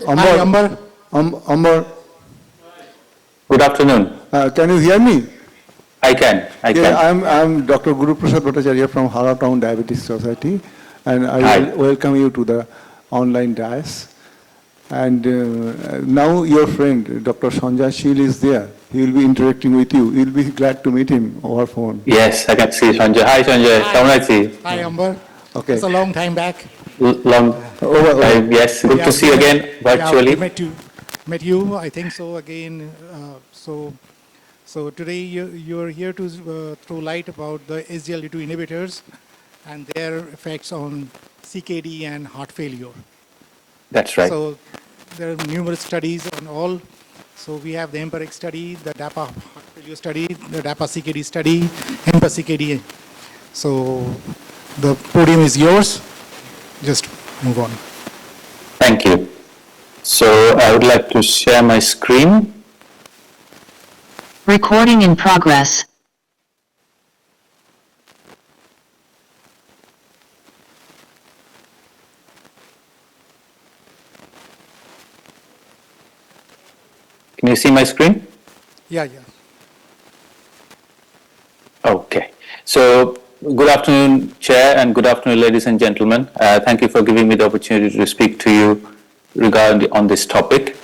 Hi, Ambar. Ambar. Good afternoon. Can you hear me? I can. I'm Dr. Guru Prasad Bhattacharya from Howrah Town Diabetes Society, and I will welcome you to the online dais. And now your friend, Dr. Sanjay Sheel, is there. He will be interacting with you. You'll be glad to meet him over phone. Yes, I can see Sanjay. Hi, Sanjay. Hi, Ambar. Okay. It's a long time back. Long time, yes. Good to see you again virtually. Yeah, met you, I think so, again. So today you're here to throw light about the SGLT2 inhibitors and their effects on CKD and heart failure. That's right. So there are numerous studies on all. So we have the EMPIRIC study, the DAPA heart failure study, the DAPA CKD study, HEMPA CKD. So the podium is yours. Just move on. Thank you. So I would like to share my screen. Recording in progress. Can you see my screen? Yeah. Okay. So good afternoon, Chair, and good afternoon, ladies and gentlemen. Thank you for giving me the opportunity to speak to you regarding on this topic.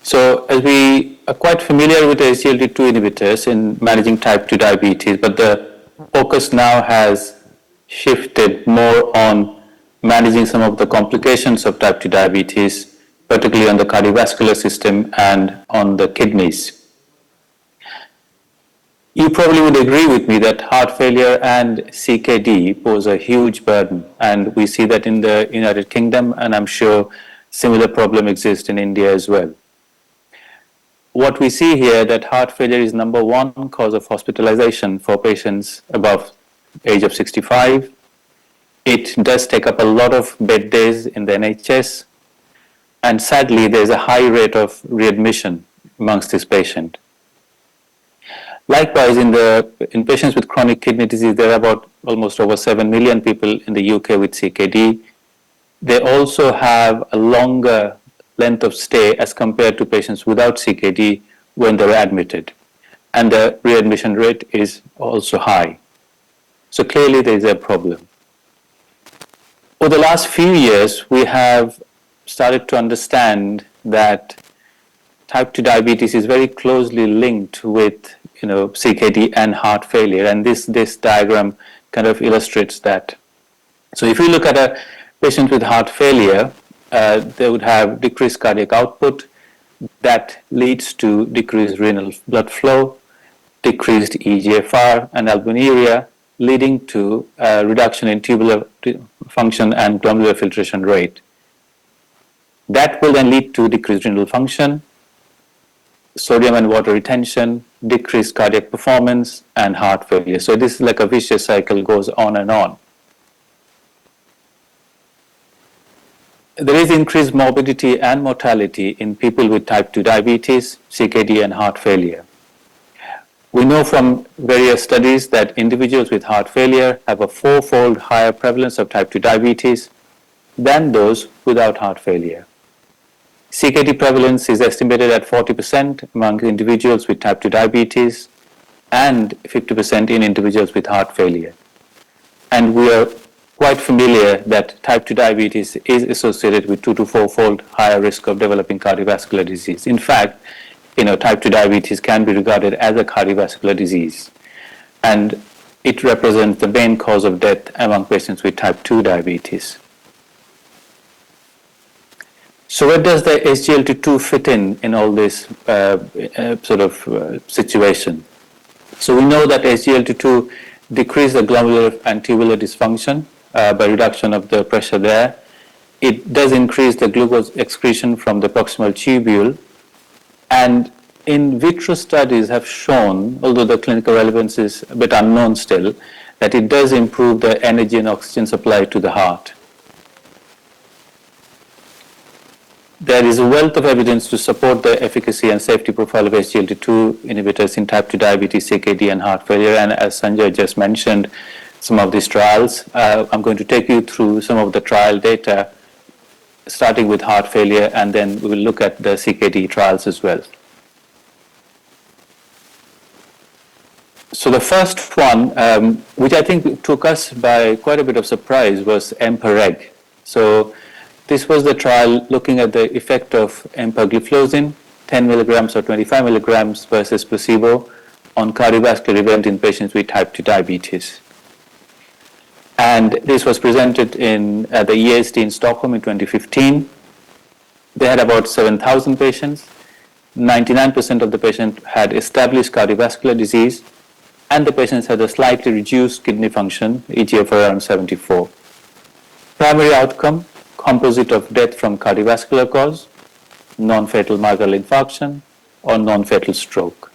So as we are quite familiar with the SGLT2 inhibitors in managing type 2 diabetes, but the focus now has shifted more on managing some of the complications of type 2 diabetes, particularly on the cardiovascular system and on the kidneys. You probably would agree with me that heart failure and CKD pose a huge burden, and we see that in the United Kingdom, and I'm sure similar problem exists in India as well. What we see here that heart failure is number one cause of hospitalization for patients above age of 65. It does take up a lot of bed days in the NHS, and sadly there's a high rate of readmission amongst this patient. Likewise, in patients with chronic kidney disease, there are about almost over 7 million people in the UK with CKD. They also have a longer length of stay as compared to patients without CKD when they're admitted. And the readmission rate is also high. So clearly there is a problem. Over the last few years, we have started to understand that type 2 diabetes is very closely linked with CKD and heart failure, and this diagram kind of illustrates that. So if you look at a patient with heart failure, they would have decreased cardiac output that leads to decreased renal blood flow, decreased EGFR and albuminuria, leading to a reduction in tubular function and glomerular filtration rate. That will then lead to decreased renal function, sodium and water retention, decreased cardiac performance, and heart failure. So this is like a vicious cycle, goes on and on. There is increased morbidity and mortality in people with type 2 diabetes, CKD, and heart failure. We know from various studies that individuals with heart failure have a 4-fold higher prevalence of type 2 diabetes than those without heart failure. CKD prevalence is estimated at 40% among individuals with type 2 diabetes and 50% in individuals with heart failure. And we are quite familiar that type 2 diabetes is associated with 2 to 4-fold higher risk of developing cardiovascular disease. In fact, type 2 diabetes can be regarded as a cardiovascular disease, and it represents the main cause of death among patients with type 2 diabetes. So where does the SGLT2 fit in all this situation? So we know that SGLT2 decreases the glomerular and tubular dysfunction by reduction of the pressure there. It does increase the glucose excretion from the proximal tubule, and in vitro studies have shown, although the clinical relevance is a bit unknown still, that it does improve the energy and oxygen supply to the heart. There is a wealth of evidence to support the efficacy and safety profile of SGLT2 inhibitors in type 2 diabetes, CKD, and heart failure. And as Sanjay just mentioned, some of these trials, I'm going to take you through some of the trial data starting with heart failure, and then we will look at the CKD trials as well. So the first one, which I think took us by quite a bit of surprise, was EMPA-REG. So this was the trial looking at the effect of empagliflozin, 10 milligrams or 25 milligrams versus placebo on cardiovascular event in patients with type 2 diabetes. And this was presented in at the EASD in Stockholm in 2015. They had about 7,000 patients. 99% of the patients had established cardiovascular disease, and the patients had a slightly reduced kidney function, eGFR around 74. Primary outcome, composite of death from cardiovascular cause, non-fatal myocardial infarction, or non-fatal stroke.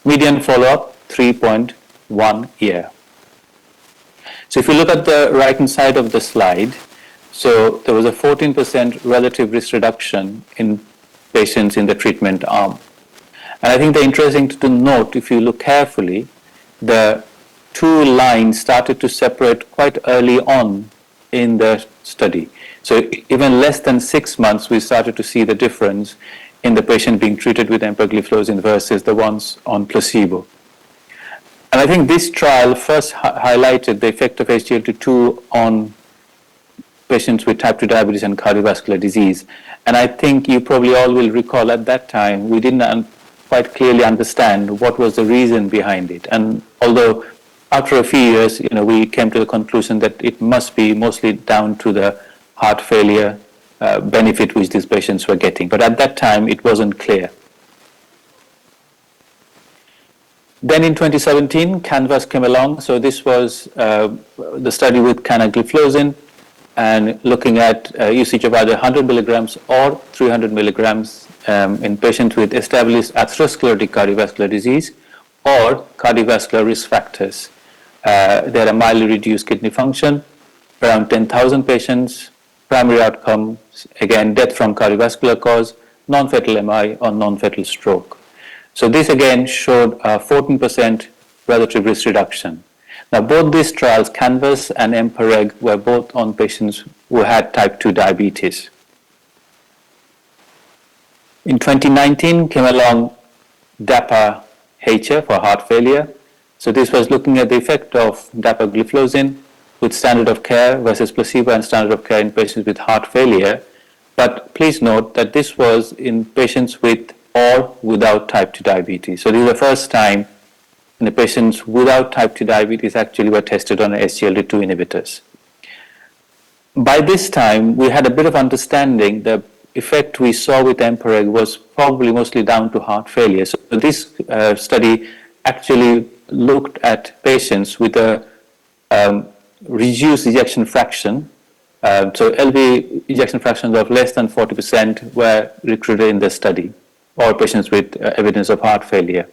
Median follow-up, 3.1 year. So if you look at the right-hand side of the slide, so there was a 14% relative risk reduction in patients in the treatment arm. And I think the interesting to note, if you look carefully, the two lines started to separate quite early on in the study. So even less than 6 months, we started to see the difference in the patient being treated with empagliflozin versus the ones on placebo. And I think this trial first highlighted the effect of SGLT2 on patients with type 2 diabetes and cardiovascular disease. And I think you probably all will recall at that time, we didn't quite clearly understand what was the reason behind it. And although after a few years, we came to the conclusion that it must be mostly down to the heart failure benefit which these patients were getting. But at that time, it wasn't clear. Then in 2017, CANVAS came along. So this was the study with canagliflozin and looking at usage of either 100 milligrams or 300 milligrams in patients with established atherosclerotic cardiovascular disease or cardiovascular risk factors. They had a mildly reduced kidney function, around 10,000 patients, primary outcome, again, death from cardiovascular cause, non-fatal MI or non-fatal stroke. So this again showed a 14% relative risk reduction. Now both these trials, CANVAS and EMPA-REG, were both on patients who had type 2 diabetes. In 2019 came along DAPA-HF for heart failure. So this was looking at the effect of dapagliflozin with standard of care versus placebo and standard of care in patients with heart failure. But please note that this was in patients with or without type 2 diabetes. So this is the first time the patients without type 2 diabetes actually were tested on SGLT2 inhibitors. By this time, we had a bit of understanding the effect we saw with EMPA-REG was probably mostly down to heart failure. So this study actually looked at patients with a reduced ejection fraction. So LV ejection fractions of less than 40% were recruited in the study, or patients with evidence of heart failure.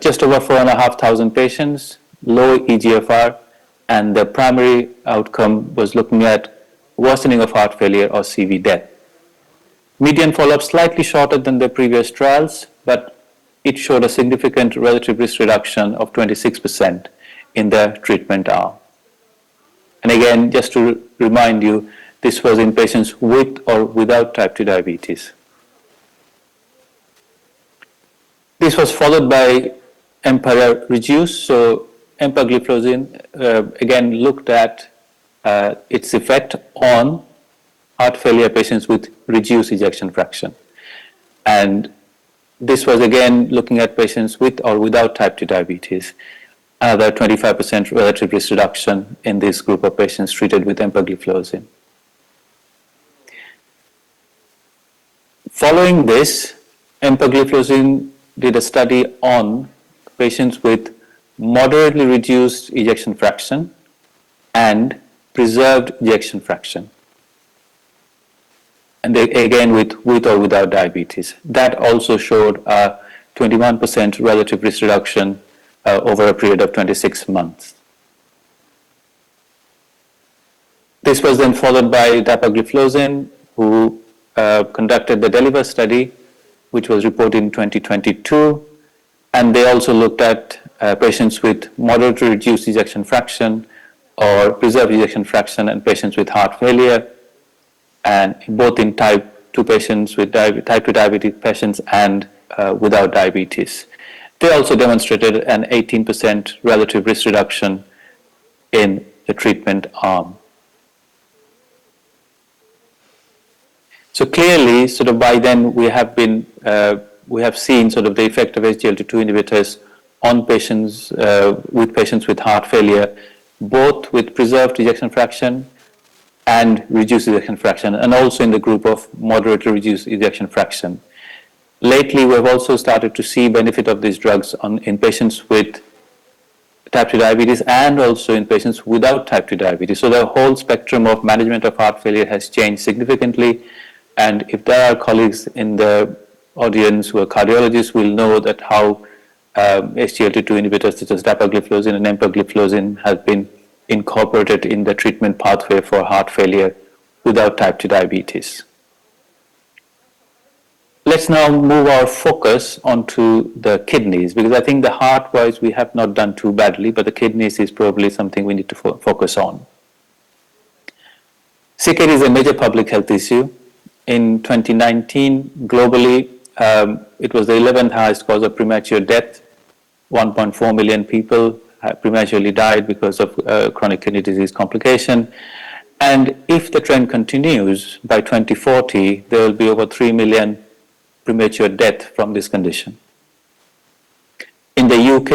Just over 4,500 patients, low eGFR, and the primary outcome was looking at worsening of heart failure or CV death. Median follow-up slightly shorter than the previous trials, but it showed a significant relative risk reduction of 26% in the treatment arm. And again, just to remind you, this was in patients with or without type 2 diabetes. This was followed by EMPA-REDUCE. So empagliflozin again looked at its effect on heart failure patients with reduced ejection fraction. And this was again looking at patients with or without type 2 diabetes. Another 25% relative risk reduction in this group of patients treated with empagliflozin. Following this, empagliflozin did a study on patients with moderately reduced ejection fraction and preserved ejection fraction. And they, again with or without diabetes. That also showed a 21% relative risk reduction over a period of 26 months. This was then followed by dapagliflozin, who conducted the DELIVER study, which was reported in 2022, and they also looked at patients with moderately reduced ejection fraction or preserved ejection fraction and patients with heart failure. and both in type 2 patients with type 2 diabetes patients and without diabetes. They also demonstrated an 18% relative risk reduction in the treatment arm. So clearly, sort of by then we have seen sort of the effect of SGLT2 inhibitors on patients with heart failure, both with preserved ejection fraction and reduced ejection fraction, and also in the group of moderately reduced ejection fraction. Lately, we have also started to see benefit of these drugs in patients with type 2 diabetes and also in patients without type 2 diabetes. So the whole spectrum of management of heart failure has changed significantly. And if there are colleagues in the audience who are cardiologists, will know that how SGLT2 inhibitors such as dapagliflozin and empagliflozin have been incorporated in the treatment pathway for heart failure without type 2 diabetes. Let's now move our focus onto the kidneys, because I think the heart-wise we have not done too badly, but the kidneys is probably something we need to focus on. CKD is a major public health issue. In 2019, globally, it was the 11th highest cause of premature death. 1.4 million people prematurely died because of chronic kidney disease complication. And if the trend continues, by 2040, there will be over 3 million premature death from this condition. In the UK,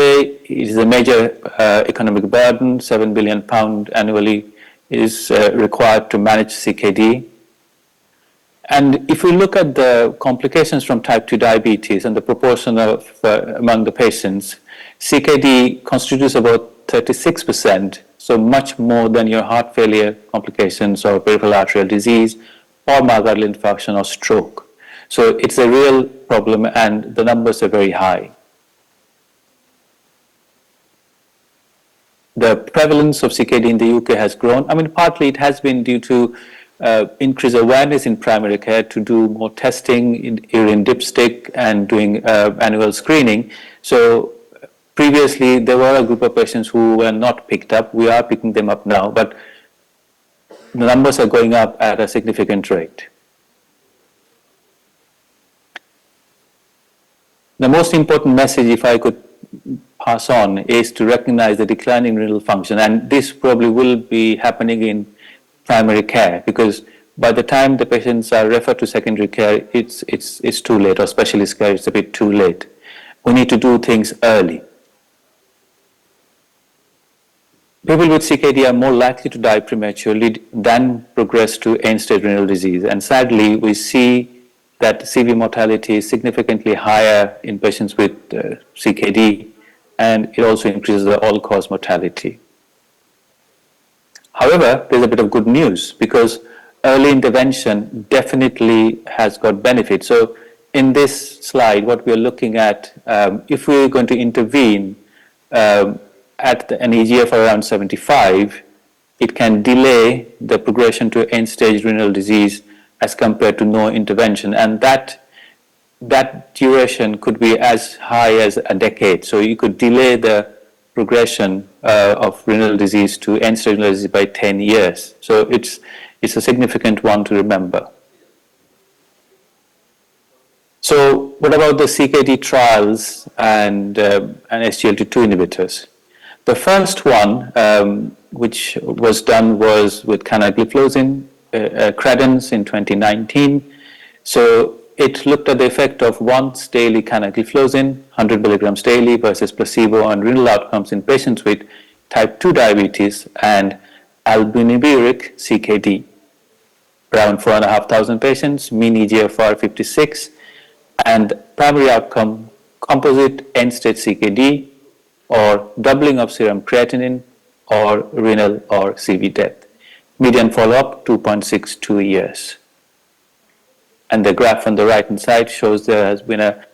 it is a major economic burden. £7 billion annually is required to manage CKD. And if we look at the complications from type 2 diabetes and the proportion of among the patients, CKD constitutes about 36%, so much more than your heart failure complications or peripheral arterial disease or myocardial infarction or stroke. So it's a real problem and the numbers are very high. The prevalence of CKD in the UK has grown. I mean, partly it has been due to increased awareness in primary care to do more testing in urine dipstick and doing annual screening. So previously there were a group of patients who were not picked up. We are picking them up now, but the numbers are going up at a significant rate. The most important message, if I could pass on, is to recognize the decline in renal function, and this probably will be happening in primary care, because by the time the patients are referred to secondary care, it's too late, or specialist care, it's a bit too late. We need to do things early. People with CKD are more likely to die prematurely than progress to end-stage renal disease, and sadly we see that CV mortality is significantly higher in patients with CKD, and it also increases the all-cause mortality. However, there's a bit of good news, because early intervention definitely has got benefit. So in this slide, what we're looking at, if we're going to intervene at an EGF around 75, it can delay the progression to end-stage renal disease as compared to no intervention, and that duration could be as high as a decade. So you could delay the progression of renal disease to end-stage renal disease by 10 years. So it's a significant one to remember. So what about the CKD trials and SGLT2 inhibitors? The first one, which was done, was with canagliflozin, credence in 2019. So it looked at the effect of once daily canagliflozin, 100 milligrams daily, versus placebo on renal outcomes in patients with type 2 diabetes and albuminuric CKD. Around 4,500 patients, mean eGFR 56, and primary outcome composite end-stage CKD or doubling of serum creatinine or renal or CV death. Median follow-up 2.62 years. And the graph on the right-hand side shows there has been a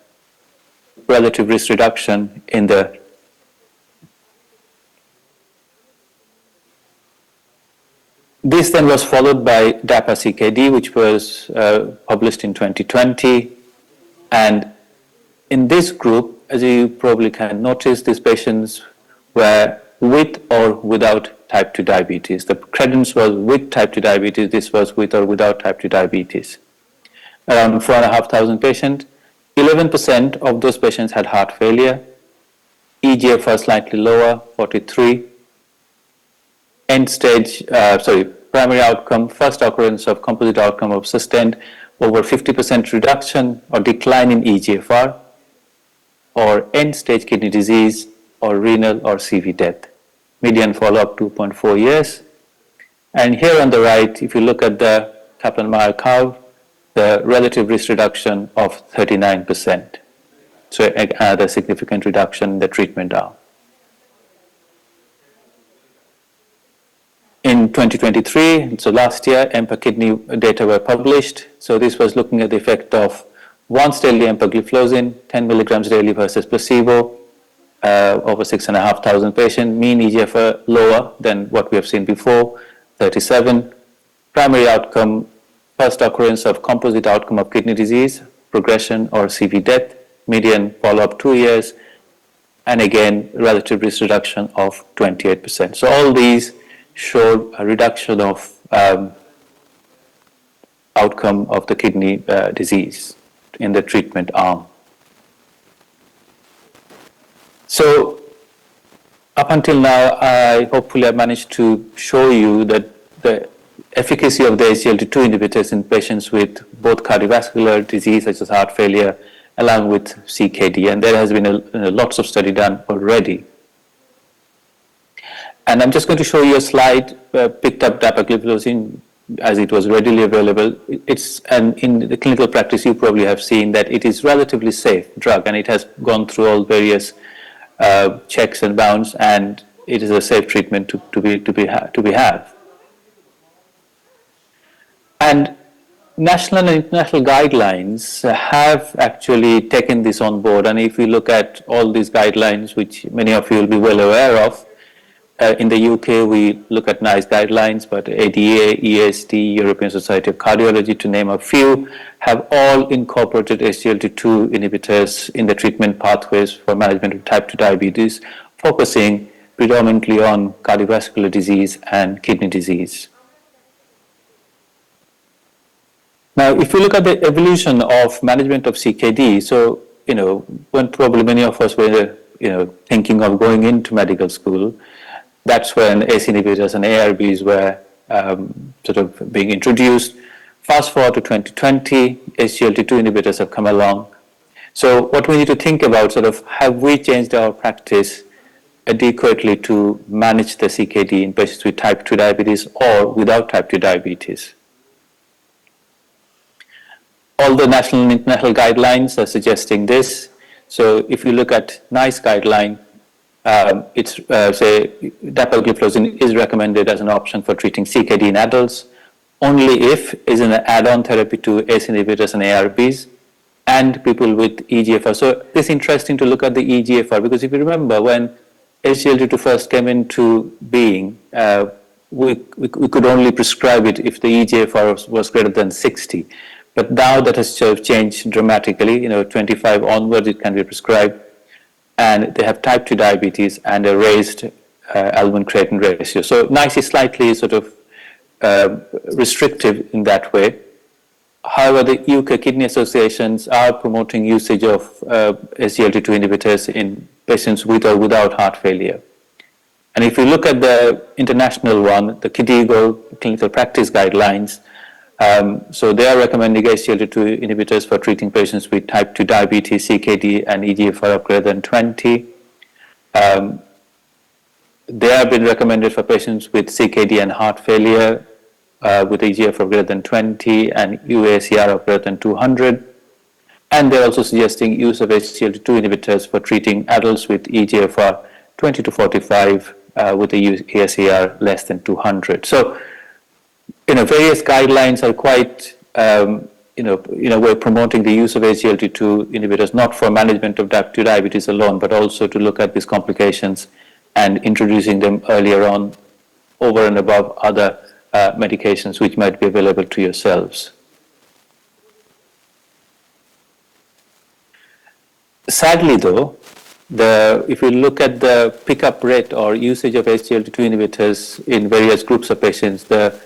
relative risk reduction in the This then was followed by DAPA-CKD, which was published in 2020. And in this group, as you probably can notice, these patients were with or without type 2 diabetes. The credence was with type 2 diabetes, this was with or without type 2 diabetes. Around 4,500 patients, 11% of those patients had heart failure, EGFR slightly lower, 43, primary outcome, first occurrence of composite outcome of sustained over 50% reduction or decline in EGFR, or end-stage kidney disease, or renal or CV death. Median follow-up 2.4 years. And here on the right, if you look at the Kaplan-Meier curve, the relative risk reduction of 39%. So another significant reduction in the treatment arm. In 2023, so last year, EMPA kidney data were published. So this was looking at the effect of once daily empagliflozin, 10 milligrams daily versus placebo, over 6,500 patients, mean EGFR lower than what we have seen before, 37. Primary outcome, first occurrence of composite outcome of kidney disease, progression or CV death, median follow-up 2 years, and again, relative risk reduction of 28%. So all these showed a reduction of outcome of the kidney disease in the treatment arm. So up until now, I hopefully have managed to show you that the efficacy of the SGLT2 inhibitors in patients with both cardiovascular disease such as heart failure along with CKD, and there has been lots of study done already. And I'm just going to show you a slide picked up dapagliflozin as it was readily available. And in the clinical practice, you probably have seen that it is relatively safe drug, and it has gone through all various checks and bounds, and it is a safe treatment to be had. And national and international guidelines have actually taken this on board. And if you look at all these guidelines, which many of you will be well aware of, in the UK, we look at NICE guidelines, but ADA, ESD, European Society of Cardiology, to name a few, have all incorporated SGLT2 inhibitors in the treatment pathways for management of type 2 diabetes, focusing predominantly on cardiovascular disease and kidney disease. Now, if you look at the evolution of management of CKD, so, when probably many of us were, thinking of going into medical school, that's when ACE inhibitors and ARBs were sort of being introduced. Fast forward to 2020, SGLT2 inhibitors have come along. So what we need to think about, have we changed our practice adequately to manage the CKD in patients with type 2 diabetes or without type 2 diabetes? All the national and international guidelines are suggesting this. So if you look at NICE guideline, it's say dapagliflozin is recommended as an option for treating CKD in adults only if is an add-on therapy to ACE inhibitors and ARBs and people with EGFR. So it's interesting to look at the EGFR, because if you remember when SGLT2 first came into being, we could only prescribe it if the EGFR was greater than 60. But now that has changed dramatically. 25 onwards it can be prescribed, and they have type 2 diabetes and a raised albumin-creatinine ratio. So NICE is slightly restrictive in that way. However, the UK kidney associations are promoting usage of SGLT2 inhibitors in patients with or without heart failure. And if you look at the international one, the KDIGO clinical practice guidelines, so they are recommending SGLT2 inhibitors for treating patients with type 2 diabetes, CKD, and EGFR of greater than 20. They have been recommended for patients with CKD and heart failure with EGFR of greater than 20 and UACR of greater than 200. And they're also suggesting use of SGLT2 inhibitors for treating adults with EGFR 20 to 45 with a UACR less than 200. So, various guidelines are quite, we're promoting the use of SGLT2 inhibitors not for management of type 2 diabetes alone, but also to look at these complications and introducing them earlier on over and above other medications which might be available to yourselves. Sadly though, if you look at the pickup rate or usage of SGLT2 inhibitors in various groups of patients, the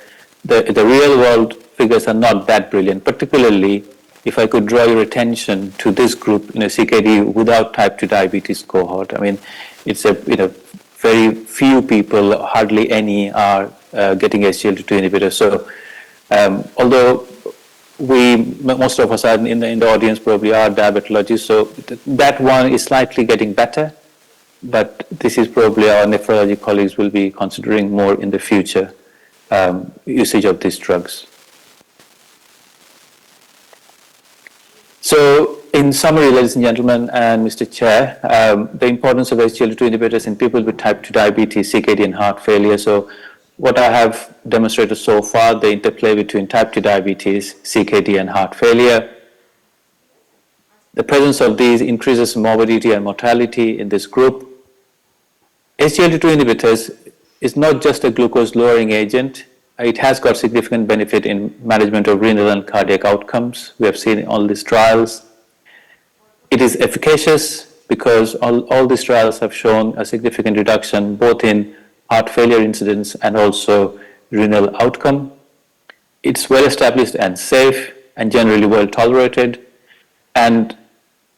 real world figures are not that brilliant, particularly if I could draw your attention to this group in a CKD without type 2 diabetes cohort. I mean, it's very few people, hardly any, are getting SGLT2 inhibitors. So although most of us are in the audience probably are diabetologists, so that one is slightly getting better, but this is probably our nephrology colleagues will be considering more in the future usage of these drugs. So in summary, ladies and gentlemen, and Mr. Chair, the importance of SGLT2 inhibitors in people with type 2 diabetes, CKD and heart failure. So what I have demonstrated so far, the interplay between type 2 diabetes, CKD and heart failure. The presence of these increases morbidity and mortality in this group. SGLT2 inhibitors is not just a glucose lowering agent. It has got significant benefit in management of renal and cardiac outcomes. We have seen in all these trials. It is efficacious because all these trials have shown a significant reduction both in heart failure incidence and also renal outcome. It's well established and safe and generally well tolerated. And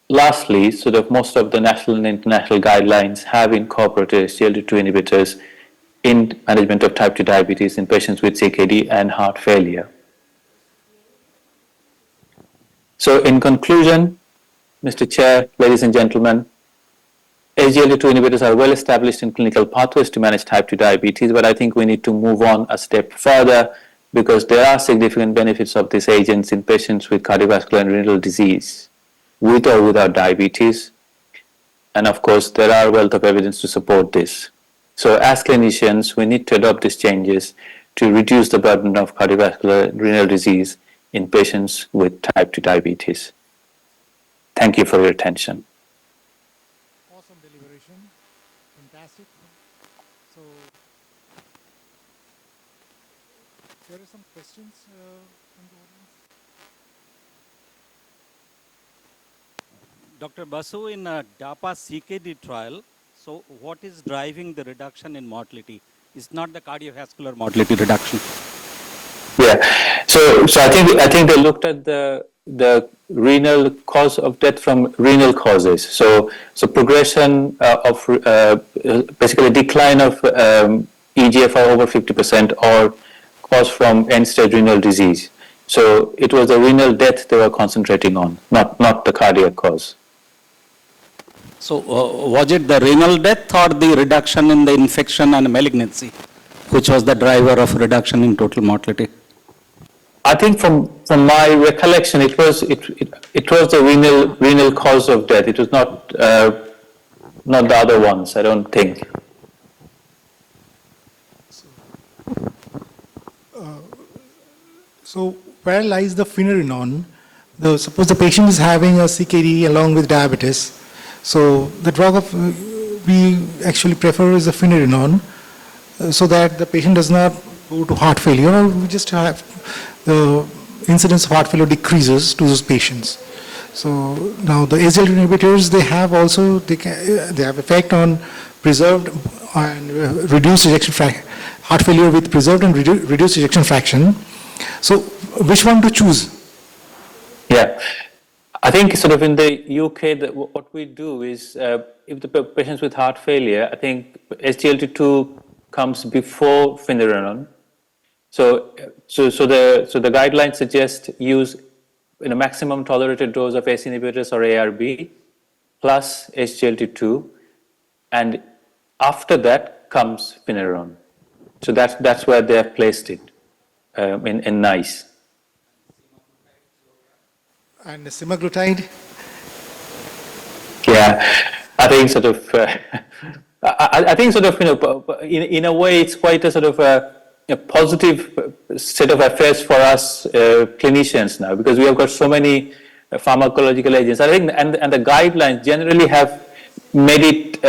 lastly, sort of most of the national and international guidelines have incorporated SGLT2 inhibitors in management of type 2 diabetes in patients with CKD and heart failure. So in conclusion, Mr. Chair, ladies and gentlemen, SGLT2 inhibitors are well established in clinical pathways to manage type 2 diabetes, but I think we need to move on a step further because there are significant benefits of these agents in patients with cardiovascular and renal disease, with or without diabetes. And of course, there are a wealth of evidence to support this. So as clinicians, we need to adopt these changes to reduce the burden of cardiovascular and renal disease in patients with type 2 diabetes. Thank you for your attention. Awesome deliberation. Fantastic. So, there are some questions from the audience. Dr. Basu, in a DAPA CKD trial, so what is driving the reduction in mortality? It's not the cardiovascular mortality reduction. Yeah, so I think they looked at the renal cause of death from renal causes. So progression of basically decline of EGFR over 50% or cause from end-stage renal disease. So it was the renal death they were concentrating on, not the cardiac cause. So was it the renal death or the reduction in the infection and malignancy, which was the driver of reduction in total mortality? I think from my recollection, it was the renal cause of death. It was not the other ones, I don't think. So where lies the finerenone? Suppose the patient is having a CKD along with diabetes. So the drug we actually prefer is the finerenone, so that the patient does not go to heart failure, or we just have the incidence of heart failure decreases to those patients. So now the SGLT2 inhibitors, they have effect on preserved and reduced ejection fraction, heart failure with preserved and reduced ejection fraction. So which one to choose? Yeah, I think sort of in the UK, what we do is if the patients with heart failure, I think SGLT2 comes before finerenone. So the guidelines suggest use a maximum tolerated dose of ACE inhibitors or ARB plus SGLT2, and after that comes finerenone. So that's where they have placed it in NICE. And the semaglutide? Yeah, I think sort of. I think sort of in a way it's quite a sort of a positive set of affairs for us clinicians now, because we have got so many pharmacological agents. I think and the guidelines generally have made it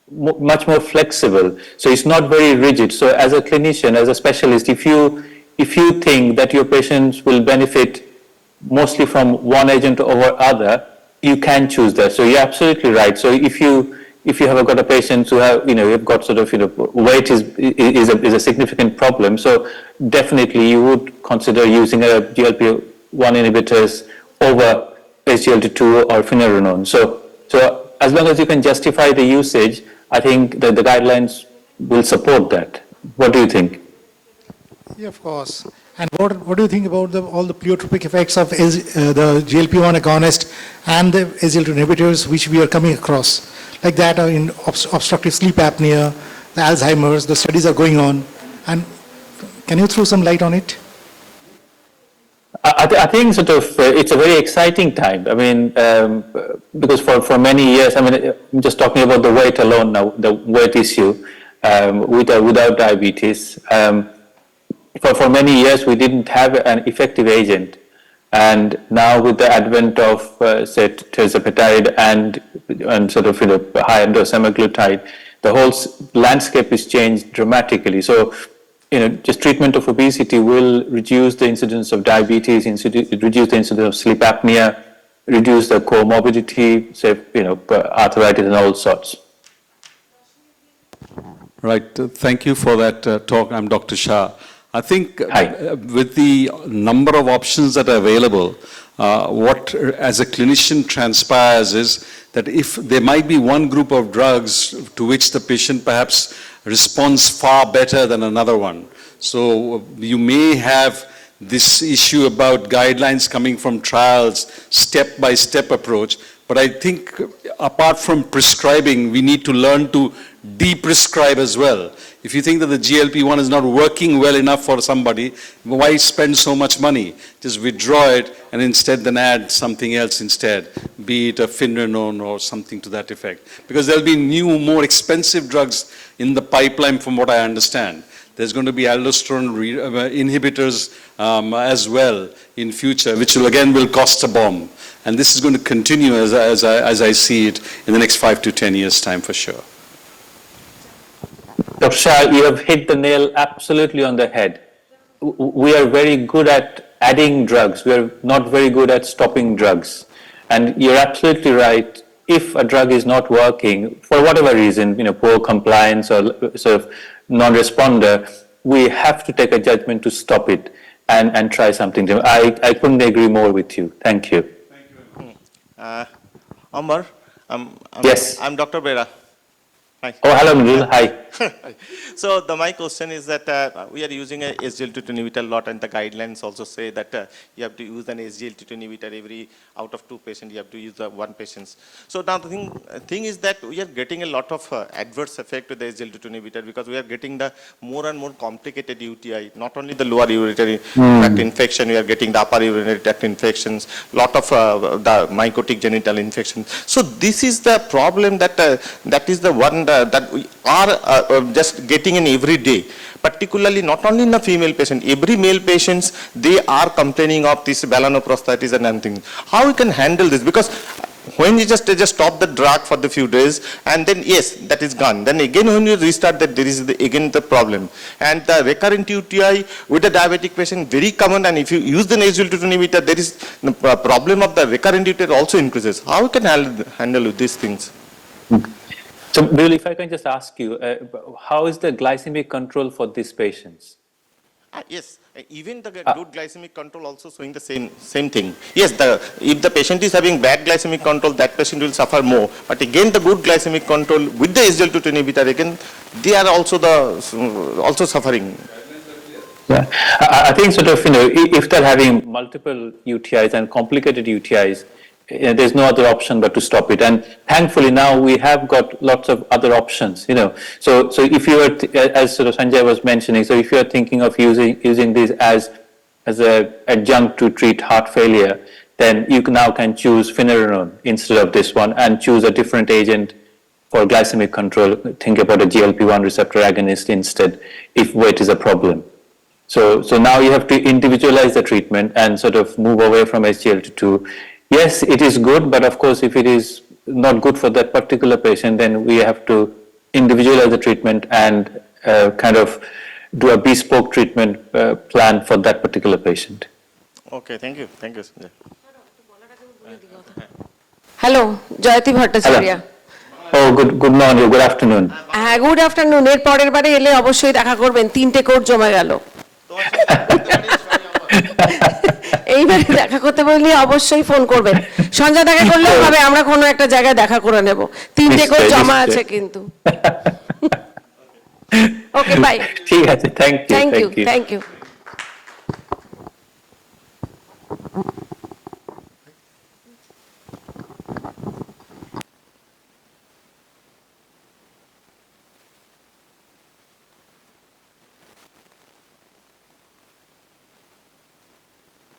much more flexible. So it's not very rigid. So as a clinician, as a specialist, if you think that your patients will benefit mostly from one agent over other, you can choose that. So you're absolutely right. So if you have got a patient who have, you've got sort of, weight is a significant problem. So definitely you would consider using a GLP-1 inhibitors over SGLT2 or finerenone. So as long as you can justify the usage, I think that the guidelines will support that. What do you think? Yeah, of course. And what do you think about all the pleiotropic effects of the GLP-1 agonist and the SGLT2 inhibitors which we are coming across? Like that in obstructive sleep apnea, the Alzheimer's, the studies are going on. And can you throw some light on it? I think sort of it's a very exciting time. I mean, because for many years, I mean, I'm just talking about the weight alone now, the weight issue without diabetes. For many years, we didn't have an effective agent. And now with the advent of, say, tirzepatide and sort of high-end semaglutide, the whole landscape is changed dramatically. So, just treatment of obesity will reduce the incidence of diabetes, reduce the incidence of sleep apnea, reduce the comorbidity, say, arthritis and all sorts. Right. Thank you for that talk. I'm Dr. Shah. I think with the number of options that are available, what as a clinician transpires is that if there might be one group of drugs to which the patient perhaps responds far better than another one. So you may have this issue about guidelines coming from trials, step-by-step approach. But I think apart from prescribing, we need to learn to de-prescribe as well. If you think that the GLP-1 is not working well enough for somebody, why spend so much money? Just withdraw it and instead then add something else instead, be it a finerenone or something to that effect. Because there'll be new, more expensive drugs in the pipeline from what I understand. There's going to be aldosterone inhibitors as well in future, which will cost a bomb. And this is going to continue as I see it in the next 5 to 10 years' time for sure. Dr. Shah, you have hit the nail absolutely on the head. We are very good at adding drugs. We are not very good at stopping drugs. And you're absolutely right. If a drug is not working, for whatever reason, poor compliance or sort of non-responder, we have to take a judgment to stop it and try something different. I couldn't agree more with you. Thank you. Thank you. Ambar, Yes. I'm Dr. Bera. Hi. Oh, hello, Mridul. Hi. So my question is that we are using a SGLT2 inhibitor a lot, and the guidelines also say that you have to use an SGLT2 inhibitor every out of 2 patients, you have to use 1 patient. So now the thing is that we are getting a lot of adverse effect with the SGLT2 inhibitor because we are getting the more and more complicated UTI, not only the lower urinary tract infection, we are getting the upper urinary tract infections, lot of the mycotic genital infections. So this is the problem that that is the one that we are just getting in every day, particularly not only in the female patient, every male patients, they are complaining of this melanoprostatitis and everything. How we can handle this? Because when you just stop the drug for the few days and then yes, that is gone. Then again when you restart that, there is again the problem. And the recurrent UTI with the diabetic patient very common, and if you use the SGLT2 inhibitor, there is the problem of the recurrent UTI also increases. How we can handle these things? So, Bill, if I can just ask you, how is the glycemic control for these patients? Yes, even the good glycemic control also showing the same thing. Yes, if the patient is having bad glycemic control, that patient will suffer more. But again, the good glycemic control with the SGLT2 inhibitor, again, they are also suffering. Yeah, I think sort of, if they're having multiple UTIs and complicated UTIs, there's no other option but to stop it. And thankfully now we have got lots of other options, So if you are, as sort of Sanjay was mentioning, so if you are thinking of using this as an adjunct to treat heart failure, then you now can choose finerenone instead of this one and choose a different agent for glycemic control. Think about a GLP-1 receptor agonist instead if weight is a problem. So now you have to individualize the treatment and sort of move away from SGLT2. Yes, it is good, but of course, if it is not good for that particular patient, then we have to individualize the treatment and kind of do a bespoke treatment plan for that particular patient. Okay, thank you. Thank you, Sanjay. Hello, Jayati Bhattacharya. Oh, good morning, good afternoon. হ্যাঁ, good afternoon. এর পরের বারে এলে অবশ্যই দেখা করবেন, 3টে court জমা গেল। এইবারে দেখা করতে বললে অবশ্যই ফোন করবেন। সঞ্জয় দেখা করলেও হবে, আমরা কোনো একটা জায়গায় দেখা করে নেব। 3টে কোর্ট জমা আছে কিন্তু। ওকে, বাই। ঠিক আছে, থ্যাংক ইউ। Thank you.